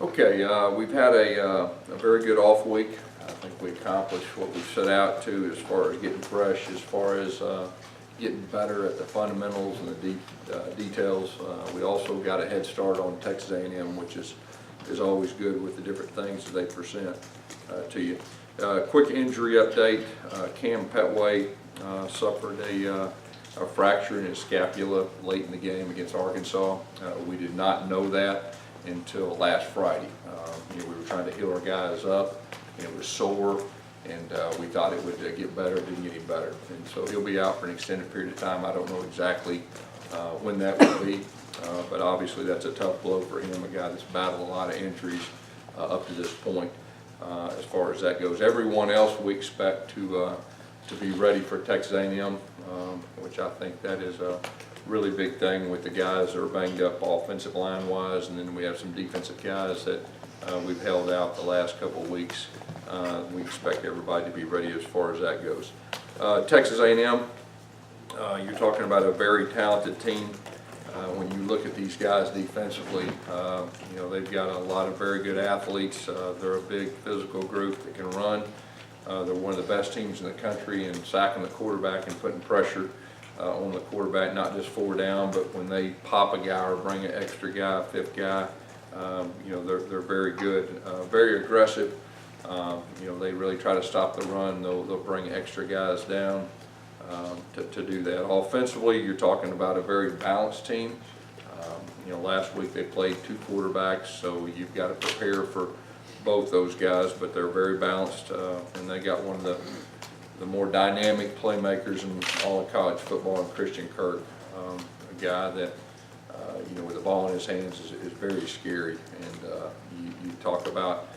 Okay, we've had a very good off week. I think we accomplished what we set out to as far as getting fresh, as far as getting better at the fundamentals and the details. We also got a head start on Texas A&M, which is always good with the different things that they present to you. Quick injury update, Cam Petway suffered a fracture in his scapula late in the game against Arkansas. We did not know that until last Friday. We were trying to heal our guys up, and it was sore, and we thought it would get better. It didn't get any better, and so he'll be out for an extended period of time. I don't know exactly when that will be, but obviously that's a tough blow for him, a guy that's battled a lot of injuries up to this point. As far as that goes, everyone else we expect to be ready for Texas A&M, which I think that is a really big thing with the guys that are banged up offensive line wise, and then we have some defensive guys that we've held out the last couple of weeks. We expect everybody to be ready as far as that goes. Texas A&M, you're talking about a very talented team. When you look at these guys defensively, they've got a lot of very good athletes. They're a big physical group that can run. They're one of the best teams in the country in sacking the quarterback and putting pressure on the quarterback, not just 4 down, but when they pop a guy or bring an extra guy, fifth guy, they're very good, very aggressive. They really try to stop the run. They'll bring extra guys down to do that. Offensively, you're talking about a very balanced team. Last week they played 2 quarterbacks, so you've got to prepare for both those guys, but they're very balanced, and they got one of the more dynamic playmakers in all of college football, in Christian Kirk, a guy that with the ball in his hands is very scary. And you talk about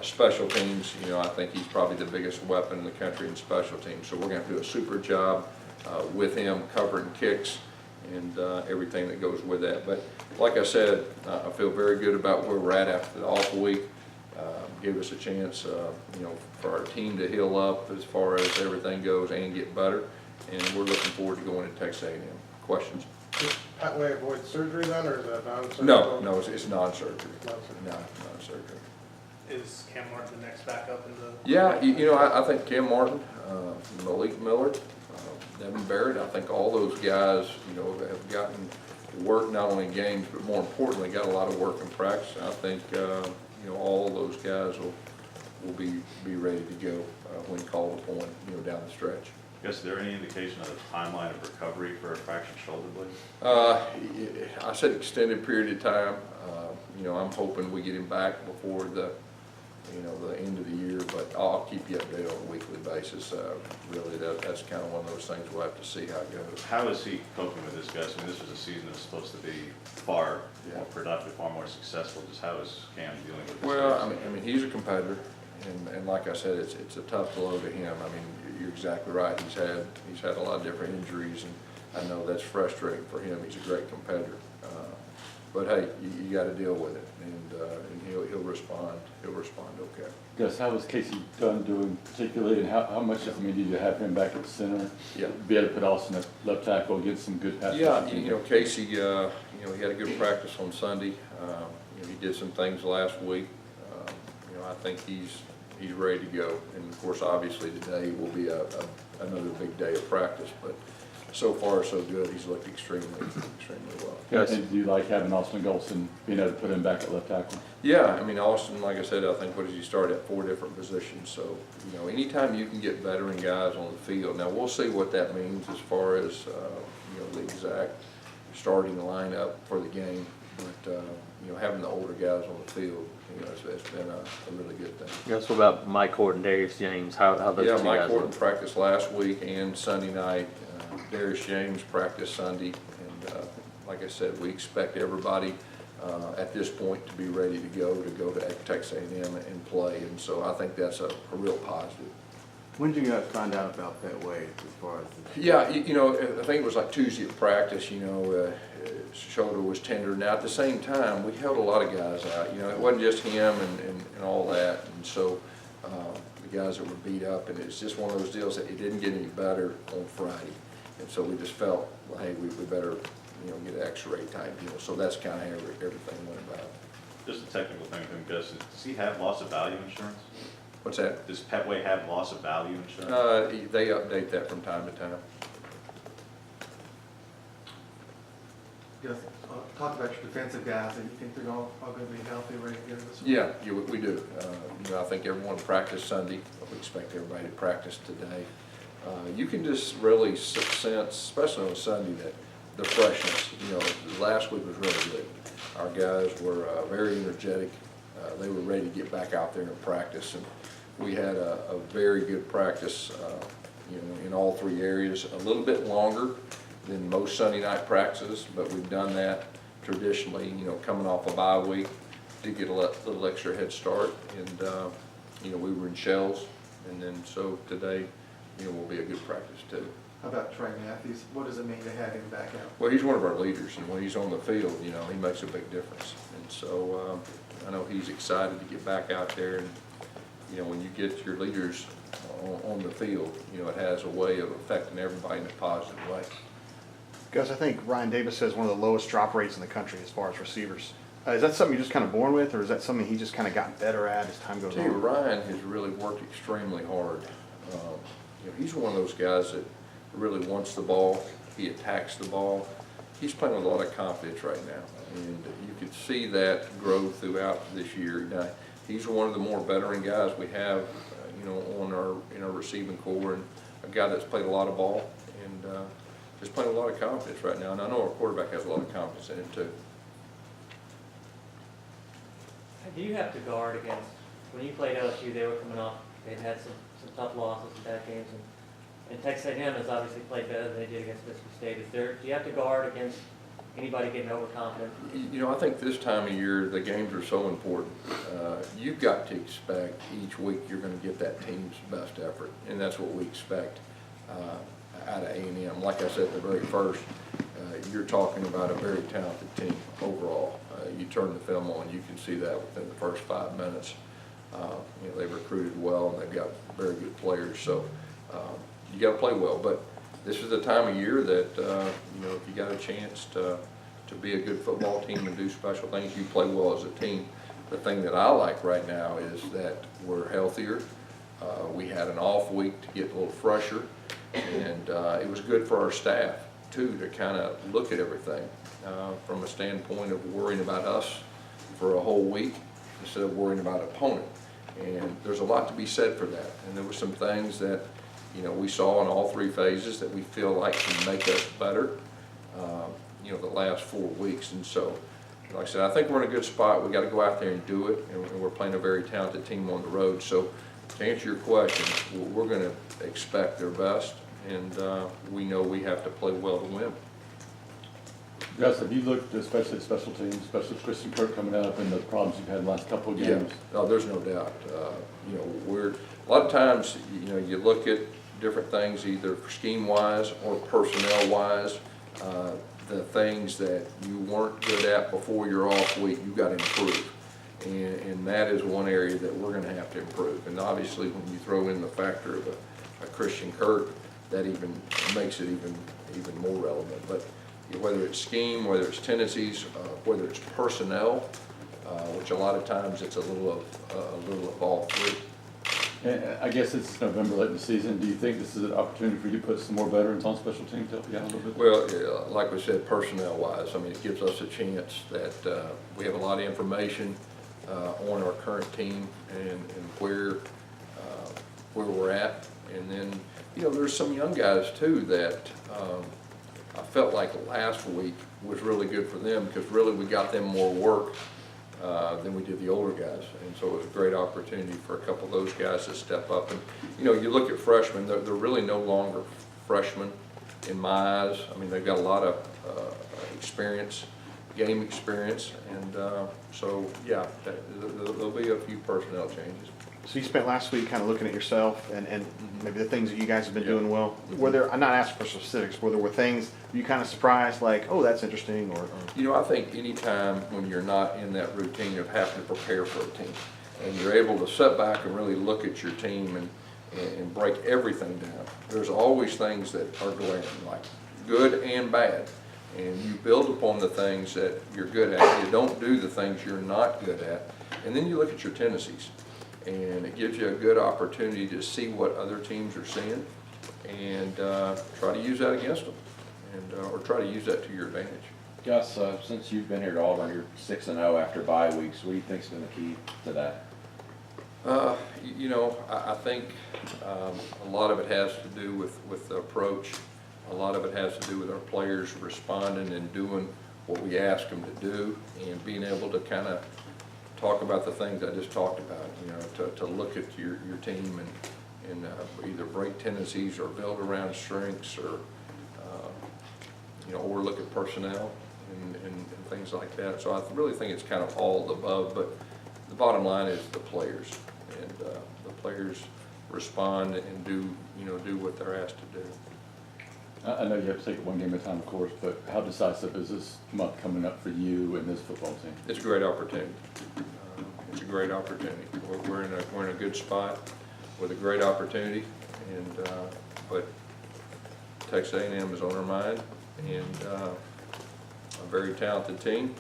special teams, I think he's probably the biggest weapon in the country in special teams. So we're going to do a super job with him covering kicks and everything that goes with that. But like I said, I feel very good about where we're at after the off week. Give us a chance, for our team to heal up as far as everything goes and get better. And we're looking forward to going to Texas A&M. Questions? Does Petway avoid surgery then, or is that non-surgery? No, it's non-surgery. Non-surgery. Is Cam Martin the next backup in the? Yeah, I think Cam Martin, Malik Miller, Devin Barrett, I think all those guys, have gotten work not only in games, but more importantly, got a lot of work in practice. I think, all those guys will be ready to go when called upon, down the stretch. Gus, is there any indication of the timeline of recovery for a fractured shoulder blade? I said extended period of time. I'm hoping we get him back before the end of the year, but I'll keep you updated on a weekly basis. Really, that's kind of one of those things we'll have to see how it goes. How is he coping with this, Gus? I mean, this was a season that was supposed to be far more productive, far more successful. Just how is Cam dealing with this? Well, I mean, he's a competitor, and like I said, it's a tough blow to him. I mean, you're exactly right. He's had a lot of different injuries, and I know that's frustrating for him. He's a great competitor, but hey, you got to deal with it, and he'll respond. He'll respond okay. Gus, how was Casey Dunn doing particularly, and how much does it mean to have him back at center? Yeah. Be able to put Austin at left tackle, get some good passes. Yeah, Casey, he had a good practice on Sunday. He did some things last week. I think he's ready to go. And of course, obviously today will be another big day of practice, but so far so good. He's looked extremely well. Yes. And do you like having Austin Golson, being able to put him back at left tackle? Yeah, I mean, Austin, like I said, I think, what does he start at 4 different positions? So, anytime you can get veteran guys on the field. Now, we'll see what that means as far as, the exact starting lineup for the game. But, having the older guys on the field, it's been a really good thing. Yes, what about Mike Horton, Darius James? How those two Mike guys Horton look? practiced last week and Sunday night. Darius James practiced Sunday. And like I said, we expect everybody at this point to be ready to go to Texas A&M and play. And so I think that's a real positive. When did you guys find out about that way as far as? Yeah, I think it was like Tuesday at practice, his shoulder was tender. Now at the same time, we held a lot of guys out. It wasn't just him and all that. And so the guys that were beat up, and it's just one of those deals that it didn't get any better on Friday. And so we just felt, well, hey, we better, get an X-ray type deal. So that's kind of how everything went about. Just a technical thing, Gus, does he have loss of value insurance? What's that? Does Petway have loss of value insurance? They update that from time to time. Gus, talk about your defensive guys, and you think they're all going to be healthy, ready to go this week? Yeah, we do. I think everyone practiced Sunday. We expect everybody to practice today. You can just really sense, especially on Sunday, that the freshness. Last week was really good. Our guys were very energetic. They were ready to get back out there and practice, and we had a very good practice, in all three areas. A little bit longer than most Sunday night practices, but we've done that traditionally, coming off a bye week to get a little extra head start. And, we were in shells, and then so today, will be a good practice too. How about Trey Matthews? What does it mean to have him back out? Well, he's one of our leaders, and when he's on the field, he makes a big difference. And so I know he's excited to get back out there. And when you get your leaders on the field, it has a way of affecting everybody in a positive way. Gus, I think Ryan Davis has one of the lowest drop rates in the country as far as receivers. Is that something you're just kind of born with, or is that something he just kind of gotten better at as time goes on? Ryan has really worked extremely hard. He's one of those guys that really wants the ball. He attacks the ball. He's playing with a lot of confidence right now, and you can see that grow throughout this year. Now, he's one of the more veteran guys we have, in our receiving core, and a guy that's played a lot of ball and just playing with a lot of confidence right now. And I know our quarterback has a lot of confidence in him too. Do you have to guard against, when you played LSU, they were coming off, they'd had some tough losses and bad games, and Texas A&M has obviously played better than they did against Mississippi State. Do you have to guard against anybody getting overconfident? I think this time of year, the games are so important. You've got to expect each week you're going to get that team's best effort, and that's what we expect out of A&M. Like I said at the very first, you're talking about a very talented team overall. You turn the film on, you can see that within the first 5 minutes. They've recruited well, and they've got very good players. So you got to play well. But this is the time of year that if you got a chance to be a good football team and do special things, you play well as a team. The thing that I like right now is that we're healthier. We had an off week to get a little fresher, and it was good for our staff too to kind of look at everything from a standpoint of worrying about us for a whole week instead of worrying about opponent. And there's a lot to be said for that. And there were some things that we saw in all three phases that we feel like can make us better. The last 4 weeks. And so, like I said, I think we're in a good spot. We got to go out there and do it, and we're playing a very talented team on the road. So, to answer your question, we're going to expect their best, and we know we have to play well to win. Gus, have you looked especially at special teams, especially Christian Kirk coming up and the problems you've had in the last couple of games? Yeah, no, there's no doubt. We're a lot of times, you look at different things either scheme-wise or personnel-wise. The things that you weren't good at before your off week, you got to improve. And that is one area that we're going to have to improve. And obviously, when you throw in the factor of a Christian Kirk, that even makes it even more relevant. But whether it's scheme, whether it's tendencies, whether it's personnel, which a lot of times it's a little of all three. And I guess it's November late in the season. Do you think this is an opportunity for you to put some more veterans on special teams to help you out a little bit? Well, like we said, personnel-wise, it gives us a chance that we have a lot of information on our current team and where we're at. And then, there's some young guys too that I felt like last week was really good for them because really we got them more work than we did the older guys. And so it was a great opportunity for a couple of those guys to step up. And, you look at freshmen, they're really no longer freshmen in my eyes. They've got a lot of experience, game experience. And so, yeah, there'll be a few personnel changes. So you spent last week kind of looking at yourself and maybe the things that you guys have been doing well. Were there, I'm not asking for specifics, were there things you kind of surprised, like, oh, that's interesting, or? I think any time when you're not in that routine of having to prepare for a team, and you're able to sit back and really look at your team and break everything down, there's always things that are glaring, like good and bad. And you build upon the things that you're good at. You don't do the things you're not good at. And then you look at your tendencies. And it gives you a good opportunity to see what other teams are seeing and try to use that against them, and or try to use that to your advantage. Gus, since you've been here to Auburn, you're 6-0 after bye weeks. What do you think's been the key to that? You know, I think a lot of it has to do with the approach. A lot of it has to do with our players responding and doing what we ask them to do, and being able to kind of talk about the things I just talked about. You know, to look at your team and either break tendencies or build around strengths, or you know, or look at personnel and things like that. So I really think it's kind of all of the above, but the bottom line is the players, and the players respond and do what they're asked to do. I know you have to take it one game at a time, of course, but how decisive is this month coming up for you and this football team? It's a great opportunity. It's a great opportunity. We're in a good spot with a great opportunity, and but Texas A&M is on our mind, and a very talented team,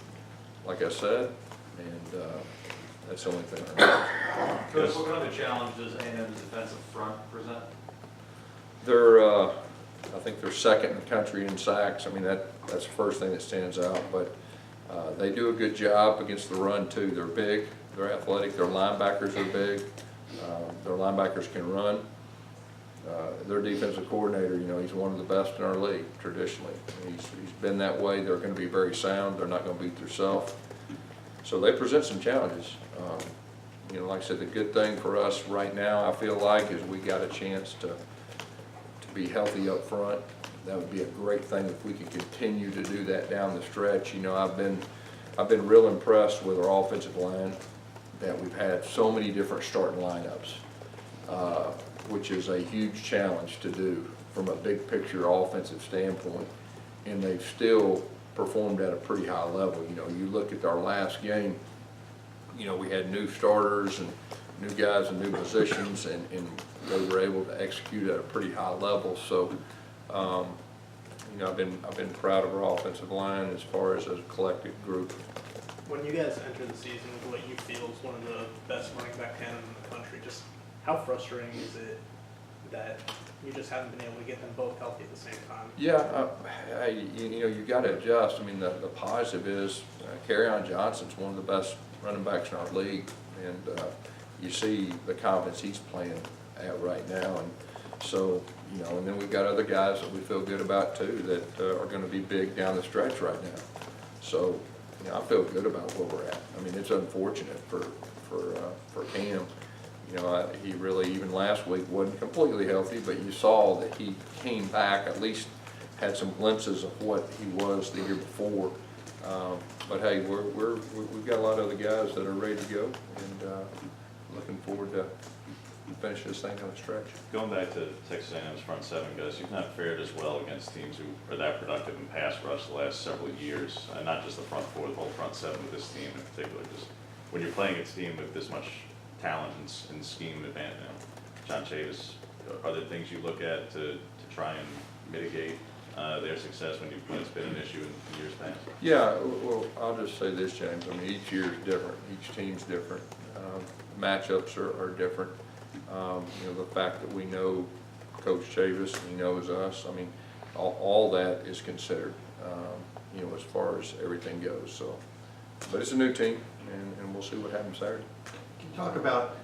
like I said, and that's the only thing I know. Coach, what kind of challenge does A&M's defensive front present? They're I think they're second in the country in sacks. I mean, that's the first thing that stands out, but they do a good job against the run too. They're big, they're athletic, their linebackers are big, their linebackers can run. Their defensive coordinator, you know, he's one of the best in our league traditionally. He's been that way. They're going to be very sound. They're not going to beat themselves. So they present some challenges. You know, like I said, the good thing for us right now, I feel like, is we got a chance to be healthy up front. That would be a great thing if we could continue to do that down the stretch. You know, I've been real impressed with our offensive line, that we've had so many different starting lineups, which is a huge challenge to do from a big picture offensive standpoint, and they've still performed at a pretty high level. You know, you look at our last game, you know, we had new starters and new guys in new positions, and they were able to execute at a pretty high level. So, you know, I've been proud of our offensive line as far as a collective group. When you guys enter the season with what you feel is one of the best running back tandems in the country, just how frustrating is it that you just haven't been able to get them both healthy at the same time? Yeah, you know, you got to adjust. I mean, the positive is Kerryon Johnson's one of the best running backs in our league, and you see the confidence he's playing at right now, and so, you know, and then we've got other guys that we feel good about too that are going to be big down the stretch right now. So, you know, I feel good about where we're at. I mean, it's unfortunate for Cam. You know, he really, even last week, wasn't completely healthy, but you saw that he came back, at least had some glimpses of what he was the year before. But hey, we've got a lot of other guys that are ready to go, and looking forward to finish this thing on the stretch. Going back to Texas A&M's front seven, guys, you've not fared as well against teams who are that productive in pass rush the last several years, and not just the front four, the whole front seven with this team in particular. Just when you're playing a team with this much talent and scheme advantage, you know, John Chavis, are there things you look at to try and mitigate their success when it's been an issue in years past? Yeah, well, I'll just say this, James. I mean, each year is different. Each team's different. Matchups are different. You know, the fact that we know Coach Chavis, he knows us. I mean, all that is considered, you know, as far as everything goes. So, but it's a new team, and we'll see what happens Saturday. Can you talk about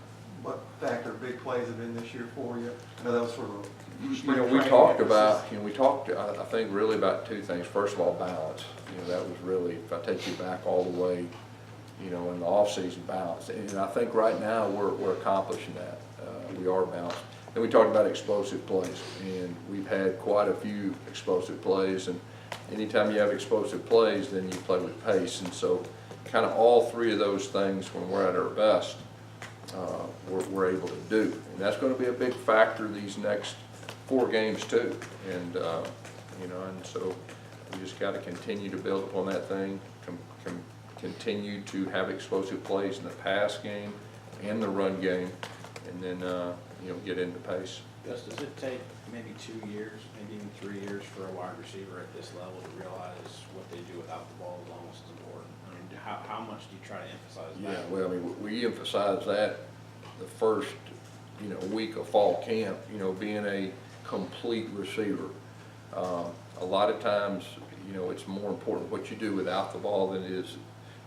what factor big plays have been this year for you? I know that was sort of You know, we talked about, I think really about two things. First of all, balance. You know, that was really, if I take you back all the way, you know, in the off-season, balance. And I think right now we're accomplishing that. We are balanced. Then we talked about explosive plays, and we've had quite a few explosive plays. And anytime you have explosive plays, then you play with pace. And so, kind of all three of those things, when we're at our best, we're able to do. And that's going to be a big factor these next 4 games too. And you know, and so we just got to continue to build upon that thing. Continue to have explosive plays in the pass game and the run game, and then you know, get into pace. Gus, does it take maybe 2 years, maybe even 3 years for a wide receiver at this level to realize what they do without the ball is almost as important? I mean, how much do you try to emphasize that? Yeah, well, I mean, we emphasize that the first, week of fall camp, being a complete receiver. A lot of times, it's more important what you do without the ball than it is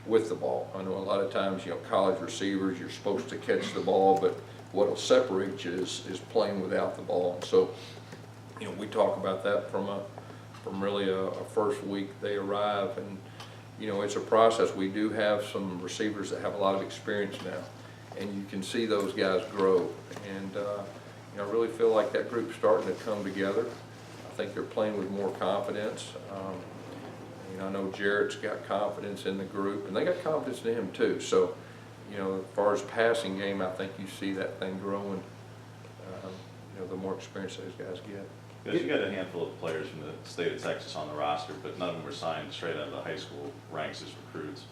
with the ball. I know a lot of times, college receivers, you're supposed to catch the ball, but what'll separate you is playing without the ball. And so, we talk about that from really a first week they arrive, and it's a process. We do have some receivers that have a lot of experience now, and you can see those guys grow. And I really feel like that group's starting to come together. I think they're playing with more confidence. I know Jarrett's got confidence in the group, and they got confidence in him too. So, as far as passing game, I think you see that thing growing. The more experience those guys get. Because you got a handful of players from the state of Texas on the roster, but none of them were signed straight out of the high school ranks as recruits.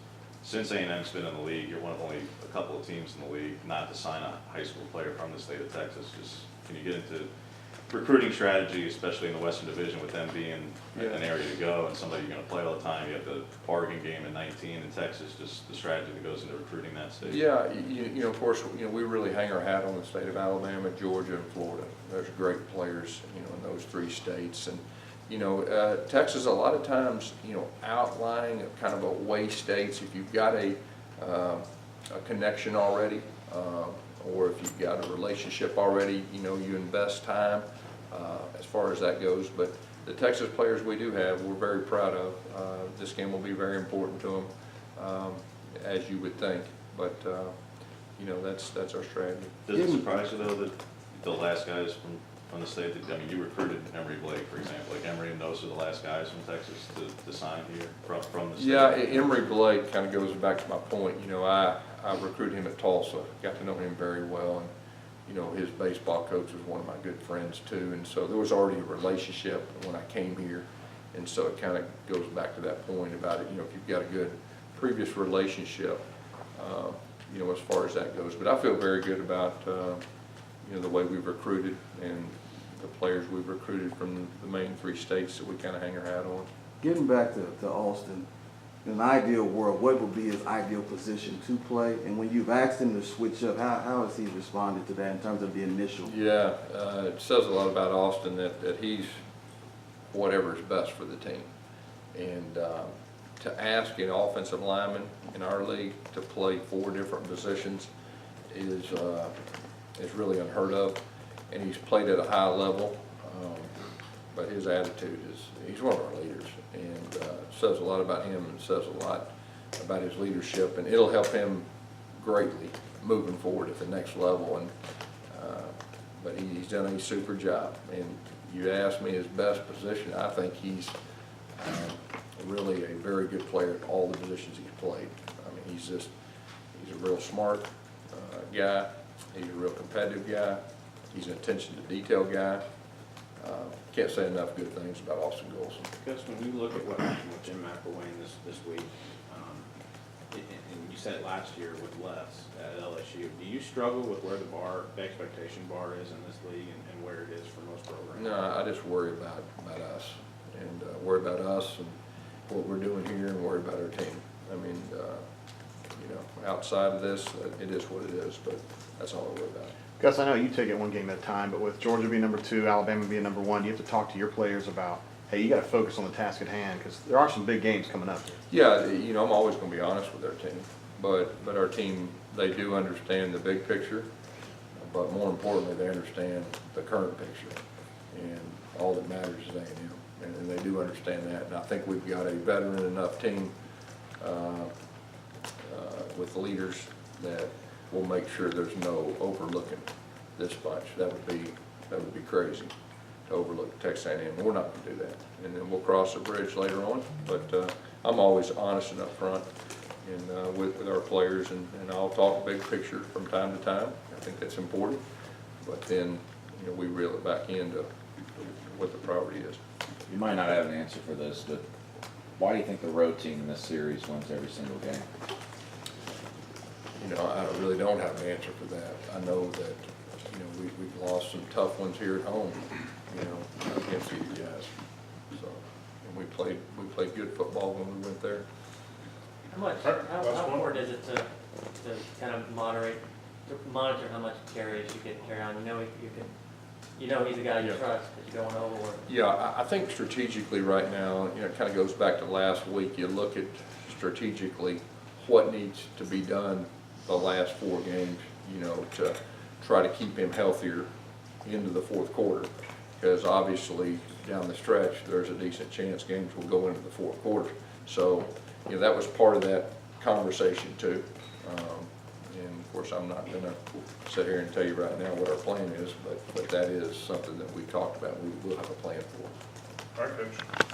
Since A&M's been in the league, you're one of only a couple of teams in the league not to sign a high school player from the state of Texas. Just can you get into recruiting strategy, especially in the Western Division, with them being an area to go and somebody you're going to play all the time? You have the Oregon game in 19 in Texas, just the strategy that goes into recruiting that state. Yeah, of course, we really hang our hat on the state of Alabama, Georgia, and Florida. There's great players, in those three states. And, Texas, a lot of times, outlying kind of away states, if you've got a connection already, or if you've got a relationship already, you invest time as far as that goes. But the Texas players we do have, we're very proud of. This game will be very important to them, as you would think. But, that's our strategy. Does it surprise you, though, that the last guys from the state, you recruited Emory Blake, for example, like Emory and those are the last guys from Texas to sign here from the state? Yeah, Emory Blake kind of goes back to my point. I recruited him at Tulsa, got to know him very well, and his baseball coach was one of my good friends too, and so there was already a relationship when I came here, and so it kind of goes back to that point about it. If you've got a good previous relationship, as far as that goes. But I feel very good about the way we've recruited and the players we've recruited from the main three states that we kind of hang our hat on. Getting back to Austin, in an ideal world, what would be his ideal position to play? And when you've asked him to switch up, how has he responded to that in terms of the initial? Yeah, it says a lot about Austin that he's whatever is best for the team. And to ask an offensive lineman in our league to play 4 different positions is really unheard of. And he's played at a high level, but his attitude is, he's one of our leaders, and says a lot about him and says a lot about his leadership, and it'll help him greatly moving forward at the next level. And but he's done a super job. And you asked me his best position, I think he's really a very good player at all the positions he's played. I mean, he's a real smart guy. He's a real competitive guy. He's an attention to detail guy. Can't say enough good things about Austin Golson. Because when you look at what happened with Jim McElwain this week, and you said last year with Les at LSU, do you struggle with where the expectation bar is in this league and where it is for most programs? No, I just worry about us, and worry about us and what we're doing here, and worry about our team. I mean, outside of this, it is what it is, but that's all I worry about. Gus, I know you take it one game at a time, but with Georgia being number 2, Alabama being number 1, you have to talk to your players about, hey, you got to focus on the task at hand, because there are some big games coming up. Yeah, I'm always going to be honest with our team, but our team, they do understand the big picture, but more importantly, they understand the current picture, and all that matters is A&M, and they do understand that. And I think we've got a veteran enough team with leaders that will make sure there's no overlooking this bunch. That would be crazy to overlook Texas A&M. We're not going to do that, and then we'll cross the bridge later on. But I'm always honest and upfront and with our players, and I'll talk big picture from time to time. I think that's important. But then we reel it back into what the priority is. You might not have an answer for this, but why do you think the road team in this series wins every single game? I really don't have an answer for that. I know that, we've lost some tough ones here at home, against these guys. So, and we played good football when we went there. How important is it to kind of monitor how much carries you get carry on? You know he's a guy you trust, but you don't want to overwork him. Yeah, I think strategically right now, it kind of goes back to last week. You look at strategically what needs to be done the last 4 games, to try to keep him healthier into the fourth quarter. Because obviously down the stretch, there's a decent chance games will go into the fourth quarter. So, that was part of that conversation too. And of course, I'm not going to sit here and tell you right now what our plan is, but that is something that we talked about. We will have a plan for. All right, Coach.